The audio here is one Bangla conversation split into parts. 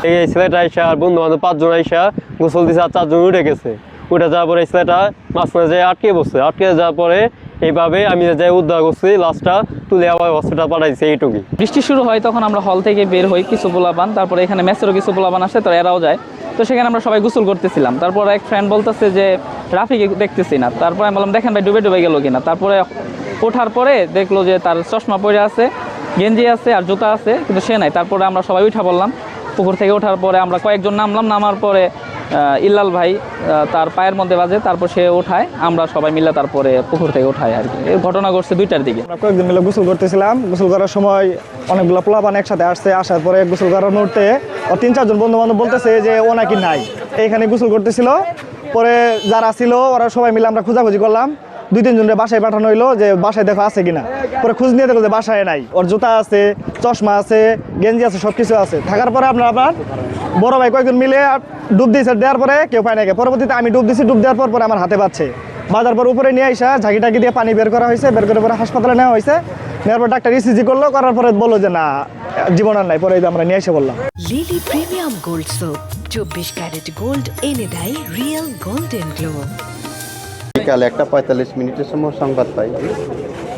এই ছেলেটা আইসা আর বন্ধু বান্ধব 5 জন আইসা গোসল দিছে আর 4 জন উঠে গেছে। উঠে যাওয়ার পরে ছেলেটা মাঝখানে যায় আটকে বসছে। আটকে যাওয়ার পরে এইভাবে আমি যাই উদ্ধার করছি, লাশটা তুলে আবার হসপিটাল পাঠাইছি। এইটুকুই। বৃষ্টি শুরু হয় তখন আমরা হল থেকে বের হই, কিছু পোলাপান, তারপরে এখানে মেসেরও কিছু পোলাপান আসে, তো এরাও যায়। তো সেখানে আমরা সবাই গোসল করতেছিলাম। তারপর এক ফ্রেন্ড বলতেছে যে রাফিকে দেখতেছি না। তারপরে আমি বললাম দেখেন ভাই ডুবে ডুবে গেল কিনা। তারপরে ওঠার পরে দেখলো যে তার চশমা পরে আছে, গেঞ্জি আছে আর জুতা আছে, কিন্তু সে নাই। তারপরে আমরা সবাই উঠা বললাম। পুকুর থেকে ওঠার পরে আমরা কয়েকজন নামলাম। নামার পরে ইল্লাল ভাই তার পায়ের মধ্যে বাজে, তারপর সে ওঠায়, আমরা সবাই মিলে তারপরে পুকুর থেকে ওঠাই আর কি। এই ঘটনা ঘটছে 2টার দিকে। আমরা কয়েকজন মিলে গোসল করতেছিলাম। গোসল করার সময় অনেকগুলো পোলাপান একসাথে আসছে। আসার পরে গোসল করার মুহূর্তে 3-4 জন বন্ধু বান্ধব বলতেছে যে ও নাকি নাই, এইখানে গোসল করতেছিল। পরে যারা ছিল ওরা সবাই মিলে আমরা খোঁজাখুঁজি করলাম। 2-3 জনের বাসায় পাঠানো হইলো যে বাসায় দেখো আছে কিনা। পরে খোঁজ নিয়ে দেখো যে বাসায় নাই। ওর জুতা আছে, চশমা আছে, গেঞ্জি আছে, সব কিছু আছে। থাকার পরে আপনার বড় ভাই কয়েকজন মিলে ডুব দিয়েছে। দেওয়ার পরে কেউ পায় না। পরবর্তীতে আমি ডুব দিয়েছি। ডুব দেওয়ার পরে আমার হাতে পাচ্ছে। বাজার পর উপরে নিয়ে আসা ঝাঁকি টাকি দিয়ে পানি বের করা হয়েছে। বের করে পরে হাসপাতালে নেওয়া হয়েছে। নেওয়ার পর ডাক্তার ইসিজি করলো। করার পরে বললো যে না, জীবন আর নাই। পরে আমরা নিয়ে এসে বললাম। Lily premium gold soap 24 carat gold এনে দেয় রিয়েল গোল্ডেন গ্লো। বিকাল 1:45 সময় সংবাদ পাই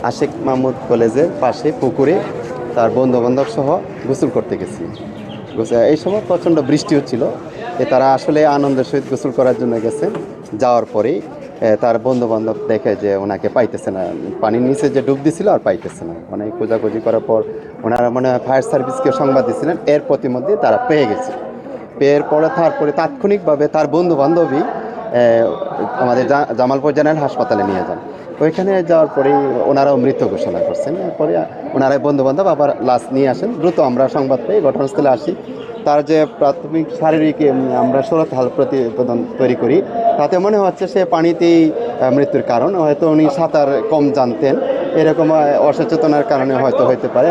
আশিক মাহমুদ কলেজের পাশে পুকুরে তার বন্ধু বান্ধব সহ গোসল করতে গেছি। এই সময় প্রচণ্ড বৃষ্টি হচ্ছিল। তারা আসলে আনন্দের সহিত গোসল করার জন্য গেছেন। যাওয়ার পরেই তার বন্ধু বান্ধব দেখে যে ওনাকে পাইতেছে না। পানির নিচে যে ডুব দিছিল আর পাইতেছে না। অনেক খোঁজাখুঁজি করার পর ওনারা মনে হয় ফায়ার সার্ভিসকে সংবাদ দিয়েছিলেন। এর প্রতিমধ্যে তারা পেয়ে গেছে। পেয়ের পরে তারপরে তাৎক্ষণিকভাবে তার বন্ধু বান্ধবী আমাদের জামালপুর জেনারেল হাসপাতালে নিয়ে যান। ওইখানে যাওয়ার পরেই ওনারাও মৃত ঘোষণা করছেন। এরপরে ওনারাই বন্ধুবান্ধব আবার লাশ নিয়ে আসেন। দ্রুত আমরা সংবাদ পেয়ে ঘটনাস্থলে আসি। তার যে প্রাথমিক শারীরিক আমরা সুরতহাল প্রতিবেদন তৈরি করি, তাতে মনে হচ্ছে সে পানিতেই মৃত্যুর কারণ। হয়তো উনি সাঁতার কম জানতেন, এরকম অসচেতনার কারণে হয়তো হতে পারে।